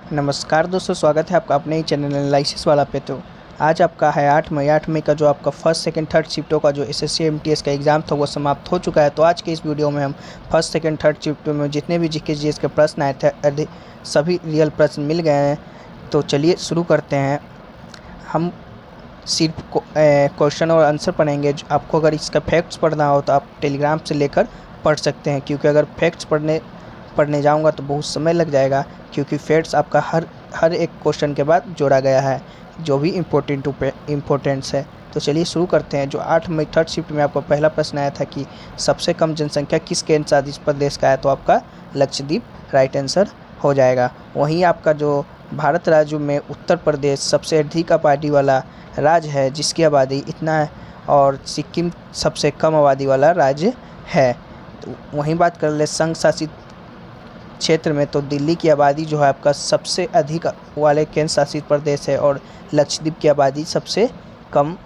नमस्कार दोस्तों, स्वागत है आपका अपने ही चैनल एनालिसिस वाला पे। तो आज आपका है 8 मई का जो आपका फर्स्ट सेकंड थर्ड शिफ्टों का जो एसएससी एमटीएस का एग्ज़ाम था वो समाप्त हो चुका है। तो आज के इस वीडियो में हम फर्स्ट सेकंड थर्ड शिफ्टों में जितने भी जीके जीएस के प्रश्न आए थे सभी रियल प्रश्न मिल गए हैं। तो चलिए शुरू करते हैं। हम सिर्फ क्वेश्चन और आंसर पढ़ेंगे। आपको अगर इसका फैक्ट्स पढ़ना हो तो आप टेलीग्राम से लेकर पढ़ सकते हैं, क्योंकि अगर फैक्ट्स पढ़ने जाऊंगा तो बहुत समय लग जाएगा, क्योंकि फैक्ट्स आपका हर एक क्वेश्चन के बाद जोड़ा गया है जो भी इम्पोर्टेंट्स है। तो चलिए शुरू करते हैं। जो 8 मई थर्ड शिफ्ट में आपको पहला प्रश्न आया था कि सबसे कम जनसंख्या किस केंद्र शासित प्रदेश का है, तो आपका लक्षद्वीप राइट आंसर हो जाएगा। वहीं आपका जो भारत राज्यों में उत्तर प्रदेश सबसे अधिक आबादी वाला राज्य है, जिसकी आबादी इतना है, और सिक्किम सबसे कम आबादी वाला राज्य है। तो वहीं बात कर ले संघ शासित क्षेत्र में, तो दिल्ली की आबादी जो है आपका सबसे अधिक वाले केंद्र शासित प्रदेश है, और लक्षद्वीप की आबादी सबसे कम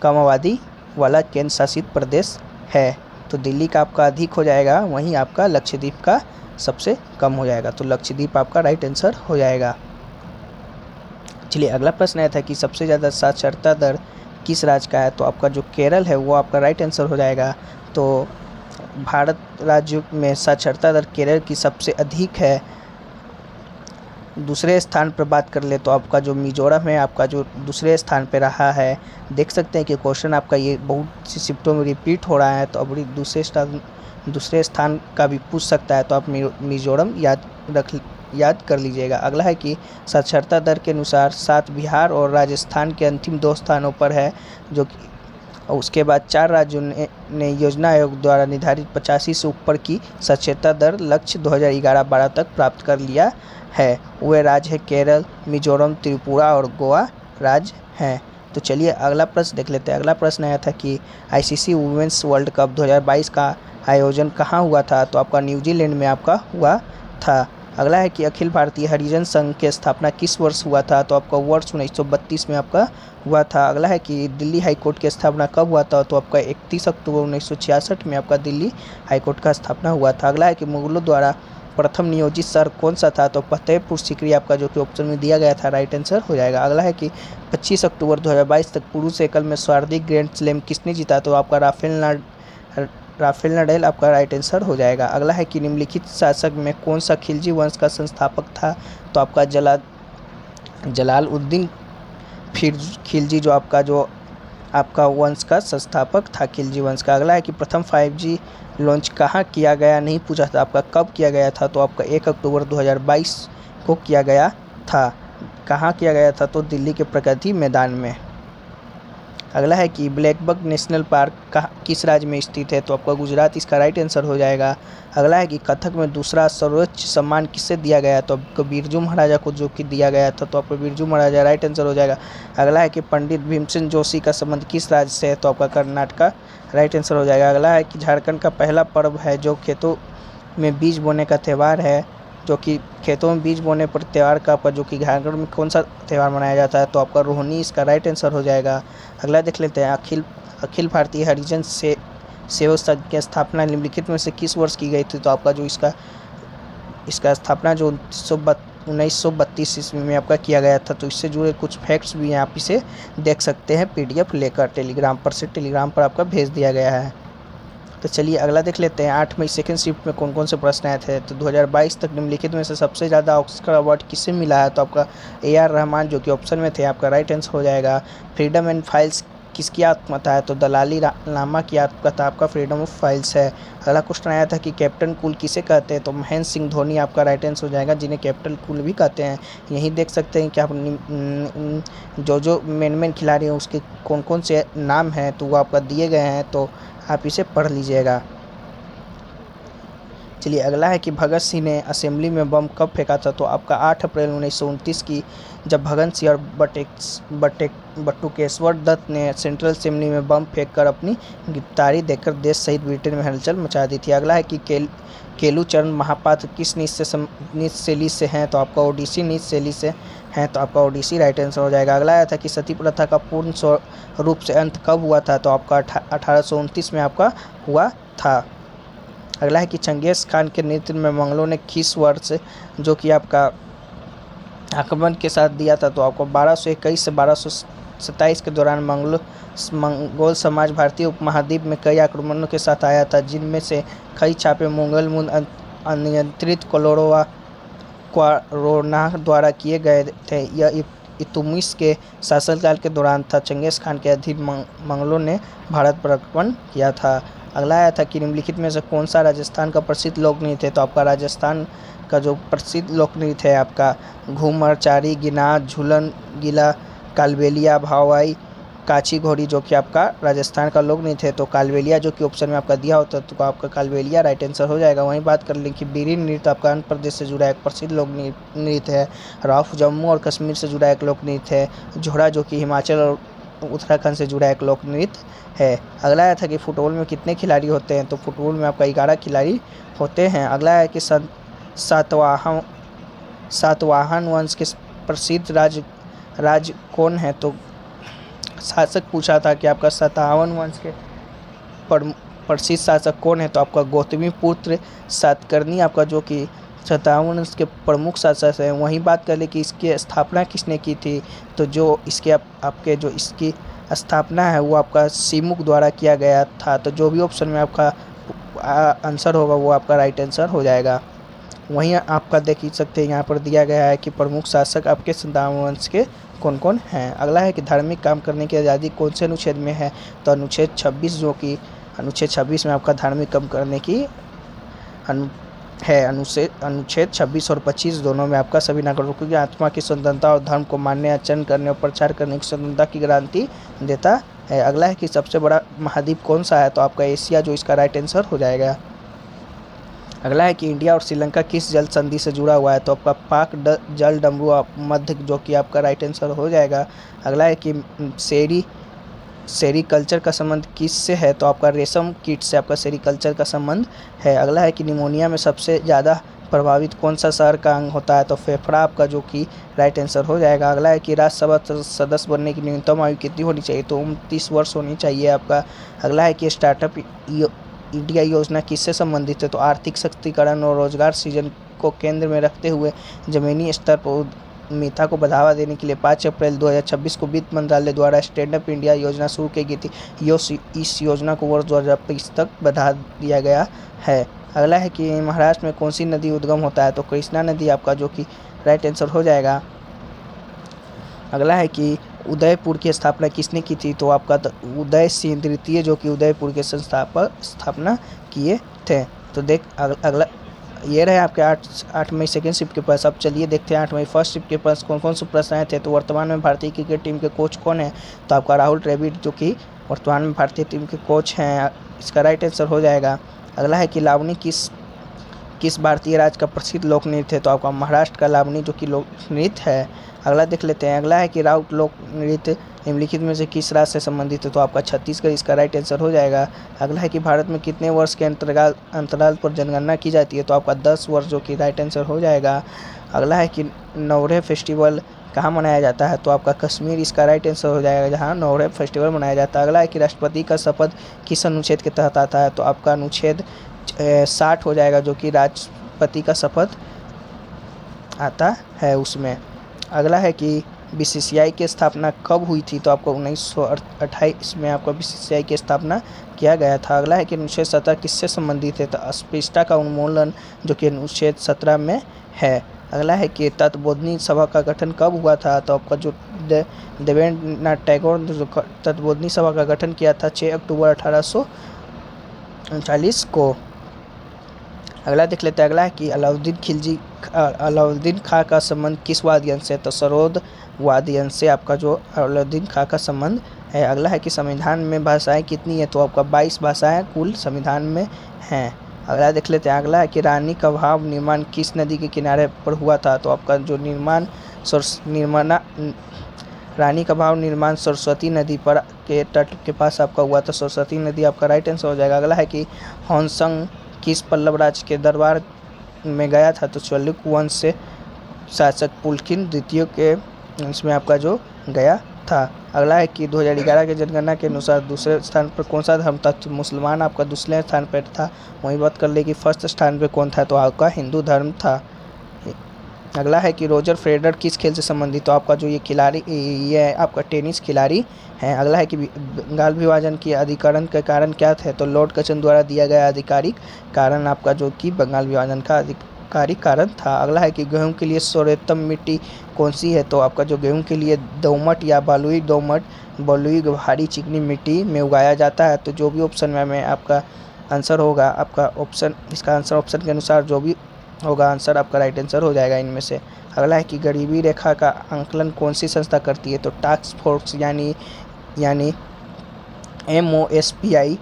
आबादी वाला केंद्र शासित प्रदेश है। तो दिल्ली का आपका अधिक हो जाएगा, वहीं आपका लक्षद्वीप का सबसे कम हो जाएगा। तो लक्षद्वीप आपका राइट आंसर हो जाएगा। चलिए अगला प्रश्न आया था कि सबसे ज़्यादा साक्षरता दर किस राज्य का है, तो आपका जो केरल है वो आपका राइट आंसर हो जाएगा। तो भारत राज्यों में साक्षरता दर केरल की सबसे अधिक है। दूसरे स्थान पर बात कर ले तो आपका जो मिजोरम है आपका जो दूसरे स्थान पर रहा है। देख सकते हैं कि क्वेश्चन आपका ये बहुत सी शिफ्टों में रिपीट हो रहा है, तो अब दूसरे स्थान का भी पूछ सकता है, तो आप मिजोरम याद कर लीजिएगा। अगला है कि साक्षरता दर के अनुसार 7 बिहार और राजस्थान के अंतिम 2 स्थानों पर है, जो कि उसके बाद 4 राज्यों ने योजना आयोग द्वारा निर्धारित 85 से ऊपर की साक्षरता दर लक्ष्य 2011-12 तक प्राप्त कर लिया है। वे राज्य है केरल, मिजोरम, त्रिपुरा और गोवा राज्य हैं। तो चलिए अगला प्रश्न देख लेते हैं। अगला प्रश्न आया था कि आईसीसी वुमेन्स वर्ल्ड कप 2022 का आयोजन कहाँ हुआ था, तो आपका न्यूजीलैंड में आपका हुआ था। अगला है कि अखिल भारतीय हरिजन संघ की स्थापना किस वर्ष हुआ था, तो आपका वर्ष 1932 में आपका हुआ था। अगला है कि दिल्ली हाई कोर्ट की स्थापना कब हुआ था, तो आपका 31 अक्टूबर 1966 में आपका दिल्ली हाई कोर्ट का स्थापना हुआ था। अगला है कि मुगलों द्वारा प्रथम नियोजित शहर कौन सा था, तो फतेहपुर सीकरी आपका जो कि ऑप्शन में दिया गया था राइट आंसर हो जाएगा। अगला है कि 25 अक्टूबर 2022 तक पुरुष एकल में सर्वाधिक ग्रैंड स्लैम किसने जीता, तो आपका राफेल नडाल आपका राइट आंसर हो जाएगा। अगला है कि निम्नलिखित शासक में कौन सा खिलजी वंश का संस्थापक था, तो आपका जलालुद्दीन खिलजी जो आपका वंश का संस्थापक था, खिलजी वंश का। अगला है कि प्रथम 5G लॉन्च कहाँ किया गया, नहीं पूछा था आपका कब किया गया था, तो आपका 1 अक्टूबर 2022 को किया गया था। कहाँ किया गया था, तो दिल्ली के प्रगति मैदान में। अगला है कि ब्लैकबक नेशनल पार्क किस राज्य में स्थित है, तो आपका गुजरात इसका राइट आंसर हो जाएगा। अगला है कि कथक में दूसरा सर्वोच्च सम्मान किससे दिया गया, तो आपको बिरजू महाराजा को जो कि दिया गया था, तो आपको बिरजू महाराजा राइट आंसर हो जाएगा। अगला है कि पंडित भीमसेन जोशी का संबंध किस राज्य से है, तो आपका कर्नाटका राइट आंसर हो जाएगा। अगला है कि झारखंड का पहला पर्व है जो खेतों में बीज बोने का त्यौहार है, जो कि खेतों में बीज बोने पर त्यौहार का आपका जो कि झारखंड में कौन सा त्यौहार मनाया जाता है, तो आपका रोहिणी इसका राइट आंसर हो जाएगा। अगला देख लेते हैं। अखिल भारतीय हरिजन सेवा संघ की स्थापना निम्नलिखित में से किस वर्ष की गई थी, तो आपका जो इसका स्थापना जो 1932 ईस्वी में आपका किया गया था। तो इससे जुड़े कुछ फैक्ट्स भी आप इसे देख सकते हैं PDF लेकर, टेलीग्राम पर आपका भेज दिया गया है। तो चलिए अगला देख लेते हैं। 8 मई सेकंड शिफ्ट में कौन कौन से प्रश्न आए थे, तो 2022 तक निम्नलिखित में से सबसे ज़्यादा ऑस्कर अवार्ड किसे मिला है, तो आपका AR रहमान जो कि ऑप्शन में थे आपका राइट आंसर हो जाएगा। फ्रीडम एंड फाइल्स किसकी आत्मकथा है, तो दलाली लामा की आत्मकथा आपका फ्रीडम ऑफ फाइल्स है। अगला क्वेश्चन आया था कि कैप्टन कूल किसे कहते हैं, तो महेंद्र सिंह धोनी आपका राइट आंसर हो जाएगा, जिन्हें कैप्टन कूल भी कहते हैं। यहीं देख सकते हैं कि आप जो मेन खिलाड़ी हैं उसके कौन कौन से नाम हैं, तो वो आपका दिए गए हैं, तो आप इसे पढ़ लीजिएगा। चलिए अगला है कि भगत सिंह ने असेंबली में बम कब फेंका था, तो आपका 8 अप्रैल 1929 की, जब भगत सिंह और बटुकेश्वर दत्त ने सेंट्रल असेंबली में बम फेंककर अपनी गिरफ्तारी देकर देश सहित ब्रिटेन में हलचल मचा दी थी। अगला है कि केलुचरण महापात्र किस नृत्य शैली से हैं, तो आपका ओडिसी नृत्य शैली से हैं, तो आपका ओडिसी राइट आंसर हो जाएगा। अगला आया था कि सती प्रथा का पूर्ण रूप से अंत कब हुआ था, तो आपका 1829 में आपका हुआ था। अगला है कि चंगेज़ खान के नेतृत्व में मंगलों ने किस वर्ष जो कि आपका आक्रमण के साथ दिया था। तो आपको 1221 से 1227 के दौरान मंगोल समाज भारतीय उपमहाद्वीप में कई आक्रमणों के साथ आया था, जिनमें से कई छापे मुगल अनियंत्रित क्वारोना द्वारा किए गए थे। यह इल्तुतमिश के शासनकाल के दौरान था। चंगेज़ खान के अधीन मंगलों ने भारत पर आक्रमण किया था। अगला आया था कि निम्नलिखित में से कौन सा राजस्थान का प्रसिद्ध लोक नृत्य है। तो आपका राजस्थान का जो प्रसिद्ध लोक नृत्य है आपका घूमर, चारी, गिनार, झूलन, गीला, कालबेलिया, भावाई, काची घोड़ी, जो कि आपका राजस्थान का लोक नृत्य है। तो कालबेलिया जो कि ऑप्शन में आपका दिया होता है, तो आपका कालबेलिया राइट आंसर हो जाएगा। वहीं बात कर लें कि बिरी नृत्य आपका आंध्र प्रदेश से जुड़ा एक प्रसिद्ध लोक नृत्य है। राउफ जम्मू और कश्मीर से जुड़ा एक लोक नृत्य है। झोड़ा जो कि हिमाचल और उत्तराखंड से जुड़ा एक लोक नृत्य है। अगला आया था कि फुटबॉल में कितने खिलाड़ी होते हैं। तो फुटबॉल में आपका 11 खिलाड़ी होते हैं। अगला है कि सातवाहन वंश के प्रसिद्ध राज कौन है। तो शासक पूछा था कि आपका सातवाहन वंश के प्रसिद्ध शासक कौन है। तो आपका गौतमी पुत्र सातकर्णी आपका जो कि सातवाहन वंश के प्रमुख शासक हैं। वहीं बात कर ले कि इसकी स्थापना किसने की थी। तो जो इसके आपके जो इसकी स्थापना है वो आपका सिमुक द्वारा किया गया था। तो जो भी ऑप्शन में आपका आंसर होगा वो आपका राइट आंसर हो जाएगा। वहीं आपका देख ही सकते हैं यहाँ पर दिया गया है कि प्रमुख शासक आपके सातवाहन वंश के कौन कौन हैं। अगला है कि धार्मिक काम करने की आज़ादी कौन से अनुच्छेद में है। तो अनुच्छेद 26 जो कि अनुच्छेद 26 में आपका धार्मिक काम करने की अनुच्छेद 26 और 25 दोनों में आपका सभी नागरिकों की आत्मा की स्वतंत्रता और धर्म को मानने, आचरण करने और प्रचार करने की स्वतंत्रता की गारंटी देता है। अगला है कि सबसे बड़ा महाद्वीप कौन सा है। तो आपका एशिया जो इसका राइट आंसर हो जाएगा। अगला है कि इंडिया और श्रीलंका किस जल संधि से जुड़ा हुआ है। तो आपका पाक जल डमरू मध्य जो कि आपका राइट आंसर हो जाएगा। अगला है कि सेरीकल्चर का संबंध किससे है। तो आपका रेशम कीट से आपका सेरीकल्चर का संबंध है। अगला है कि निमोनिया में सबसे ज़्यादा प्रभावित कौन सा शहर का अंग होता है। तो फेफड़ा आपका जो कि राइट आंसर हो जाएगा। अगला है कि राज्यसभा सदस्य बनने की न्यूनतम आयु कितनी होनी चाहिए। तो 29 वर्ष होनी चाहिए आपका। अगला है कि स्टार्टअप इंडिया योजना किससे संबंधित है। तो आर्थिक शक्तिकरण और रोजगार सृजन को केंद्र में रखते हुए जमीनी स्तर पर उद्यमिता को बढ़ावा देने के लिए 5 अप्रैल 2026 को वित्त मंत्रालय द्वारा स्टैंड-अप इंडिया योजना शुरू की गई थी। इस योजना को वर्ष 2025 तक बढ़ा दिया गया है। अगला है कि महाराष्ट्र में कौन सी नदी उद्गम होता है। तो कृष्णा नदी आपका जो कि राइट आंसर हो जाएगा। अगला है कि उदयपुर की स्थापना किसने की थी। तो आपका उदय सिंह द्वितीय जो कि उदयपुर के स्थापना किए थे। तो देख अगला ये रहे आपके 8 मई सेकेंड शिफ्ट के पास। अब चलिए देखते हैं 8 मई फर्स्ट शिफ्ट के पास कौन कौन से प्रश्न आए थे। तो वर्तमान में भारतीय क्रिकेट टीम के कोच कौन है। तो आपका राहुल द्रविड़ जो कि वर्तमान में भारतीय टीम के कोच हैं, इसका राइट आंसर हो जाएगा। अगला है कि लावनी किस भारतीय राज्य का प्रसिद्ध लोक नृत्य है। तो आपका महाराष्ट्र का लावनी जो कि लोक नृत्य है। अगला देख लेते हैं। अगला है कि राउत लोक नृत्य निम्नलिखित में से किस राज्य से संबंधित है। तो आपका छत्तीसगढ़ इसका राइट आंसर हो जाएगा। अगला है कि भारत में कितने वर्ष के अंतराल पर जनगणना की जाती है। तो आपका 10 वर्ष जो कि राइट आंसर हो जाएगा। अगला है कि नवरेह फेस्टिवल कहाँ मनाया जाता है। तो आपका कश्मीर इसका राइट आंसर हो जाएगा, जहाँ नवरेह फेस्टिवल मनाया जाता है। अगला है कि राष्ट्रपति का शपथ किस अनुच्छेद के तहत आता है। तो आपका अनुच्छेद 60 हो जाएगा, जो कि राष्ट्रपति का शपथ आता है उसमें। अगला है कि बीसीसीआई की स्थापना कब हुई थी। तो आपको 1928 में आपका बीसीसीआई की स्थापना किया गया था। अगला है कि अनुच्छेद 17 किससे संबंधित है। तो अस्पृश्यता का उन्मूलन जो कि अनुच्छेद 17 में है। अगला है कि तत्वबोधिनी सभा का गठन कब हुआ था। तो आपका जो देवेंद्रनाथ टैगोर ने जो तत्वबोधिनी सभा का गठन किया था 6 अक्टूबर 1839 को। अगला देख लेते हैं। अगला है कि अलाउद्दीन खां का संबंध किस वाद्ययंत्र से। तो सरोद वाद्ययंत्र से आपका जो अलाउद्दीन खां का संबंध है। अगला है कि संविधान में भाषाएं कितनी है। तो आपका 22 भाषाएं कुल संविधान में हैं। अगला देख लेते हैं। अगला है कि रानी का भाव निर्माण किस नदी के किनारे पर हुआ था। तो आपका जो रानी का भाव निर्माण सरस्वती नदी पर के तट के पास आपका हुआ था। सरस्वती नदी आपका राइट आंसर हो जाएगा। अगला है कि होनसंग किस पल्लव राज्य के दरबार में गया था। तो चालुक वंश से शासक पुलकिन द्वितीय के इसमें आपका जो गया था। अगला है कि 2011 के जनगणना के अनुसार दूसरे स्थान पर कौन सा धर्म था। तो मुसलमान आपका दूसरे स्थान पर था। वहीं बात कर ले कि फर्स्ट स्थान पर कौन था। तो आपका हिंदू धर्म था। अगला है कि रोजर फेडरर किस खेल से संबंधित, तो आपका जो ये आपका टेनिस खिलाड़ी है। अगला है कि बंगाल विभाजन के अधिकरण के कारण क्या थे, तो लॉर्ड कर्जन द्वारा दिया गया आधिकारिक कारण आपका जो कि बंगाल विभाजन का आधिकारिक कारण था। अगला है कि गेहूं के लिए सर्वोत्तम मिट्टी कौन सी है, तो आपका जो गेहूं के लिए दोमट या बलुई भारी चिकनी मिट्टी में उगाया जाता है। तो जो भी ऑप्शन में आपका आंसर होगा, आपका ऑप्शन इसका आंसर ऑप्शन के अनुसार जो भी होगा आंसर आपका राइट आंसर हो जाएगा इनमें से। अगला है कि गरीबी रेखा का आंकलन कौन सी संस्था करती है, तो टास्क फोर्स यानी MOSPI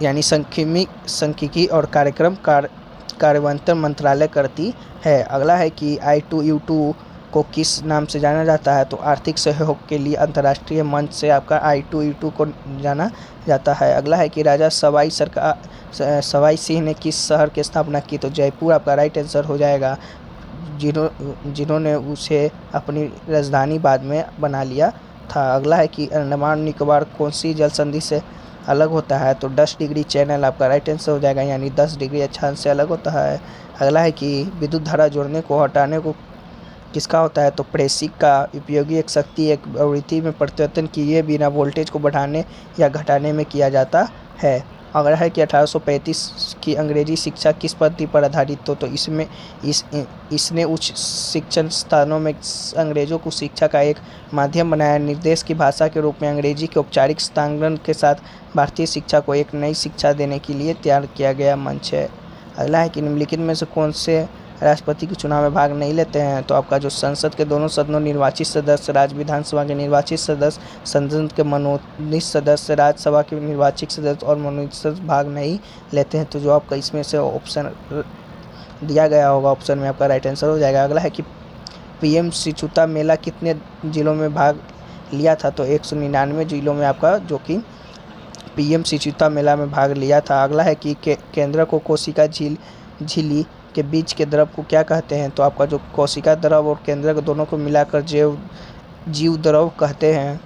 यानी सांख्यिकी और कार्यक्रम कार्यान्वयन मंत्रालय करती है। अगला है कि I2U2 को किस नाम से जाना जाता है, तो आर्थिक सहयोग के लिए अंतर्राष्ट्रीय मंच से आपका I2U2 को जाना जाता है। अगला है कि राजा सवाई सिंह ने किस शहर की स्थापना की, तो जयपुर आपका राइट आंसर हो जाएगा, जिन्होंने उसे अपनी राजधानी बाद में बना लिया था। अगला है कि अंडमान निकोबार कौन सी जल संधि से अलग होता है, तो 10 डिग्री चैनल आपका राइट आंसर हो जाएगा, यानी 10 डिग्री अक्षांश से अलग होता है। अगला है कि विद्युत धारा जोड़ने को हटाने को किसका होता है, तो प्रेषक का उपयोगी एक शक्ति एक आवृत्ति में परिवर्तन किए बिना वोल्टेज को बढ़ाने या घटाने में किया जाता है। अगला है कि 1835 की अंग्रेजी शिक्षा किस पद्धति पर आधारित, तो इसने उच्च शिक्षण संस्थानों में अंग्रेजों को शिक्षा का एक माध्यम बनाया। निर्देश की भाषा के रूप में अंग्रेजी के औपचारिक हस्तांतरण के साथ भारतीय शिक्षा को एक नई शिक्षा देने के लिए तैयार किया गया मंच है। अगला है कि निम्नलिखित में से कौन से राष्ट्रपति के चुनाव में भाग नहीं लेते हैं, तो आपका जो संसद के दोनों सदनों निर्वाचित सदस्य, राज्य विधानसभा के निर्वाचित सदस्य, संसद के मनोनीत सदस्य, राज्यसभा के निर्वाचित सदस्य और मनोनीत सदस्य भाग नहीं लेते हैं। तो जो आपका इसमें से ऑप्शन दिया गया होगा ऑप्शन में आपका राइट आंसर हो जाएगा। अगला है कि PM सिचुता मेला कितने जिलों में भाग लिया था, तो 199 जिलों में आपका जो कि PM सिचुता मेला में भाग लिया था। अगला है कि केंद्र को कोशिका झिल्ली के बीच के द्रव को क्या कहते हैं, तो आपका जो कोशिका द्रव और केंद्र के दोनों को मिलाकर जीव द्रव कहते हैं,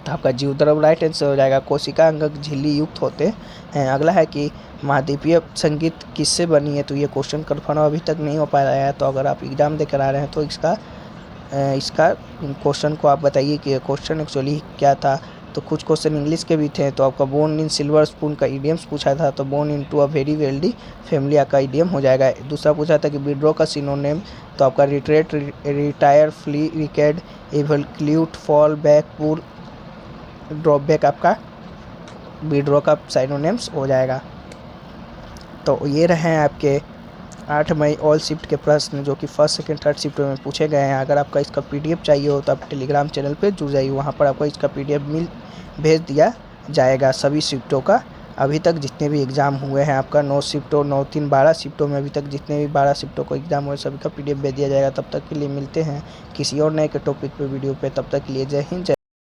तो आपका जीव द्रव राइट आंसर हो जाएगा। कोशिका अंग झिल्ली युक्त होते हैं। अगला है कि महाद्वीपीय संगीत किससे बनी है, तो ये क्वेश्चन कन्फर्म अभी तक नहीं हो पाया है, तो अगर आप एग्जाम देकर आ रहे हैं तो इसका क्वेश्चन को आप बताइए कि क्वेश्चन एक्चुअली क्या था। तो कुछ क्वेश्चन इंग्लिश के भी थे, तो आपका बोर्न इन सिल्वर स्पून का इडियम्स पूछा था, तो born into a very wealthy family का इडियम हो जाएगा। दूसरा पूछा था कि विड्रॉ का सिनोनिम, तो आपका retreat, retire, flee, recede, evolute, fall back, pull, drop back आपका विड्रॉ का सिनोनिम्स हो जाएगा। तो ये रहे हैं आपके 8 मई ऑल शिफ्ट के प्रश्न जो कि फर्स्ट सेकंड थर्ड शिफ्ट में पूछे गए हैं। अगर आपका इसका PDF चाहिए हो तो आप टेलीग्राम चैनल पे जुड़ जाइए, वहाँ पर आपको इसका PDF भेज दिया जाएगा सभी शिफ्टों का। अभी तक जितने भी एग्ज़ाम हुए हैं आपका 9 शिफ्टों 9 3 12 शिफ्टों में अभी तक जितने भी 12 शिफ्टों को एग्ज़ाम हुए सभी का PDF भेज दिया जाएगा। तब तक के लिए मिलते हैं किसी और नए के टॉपिक पे वीडियो पे, तब तक के लिए जय हिंद।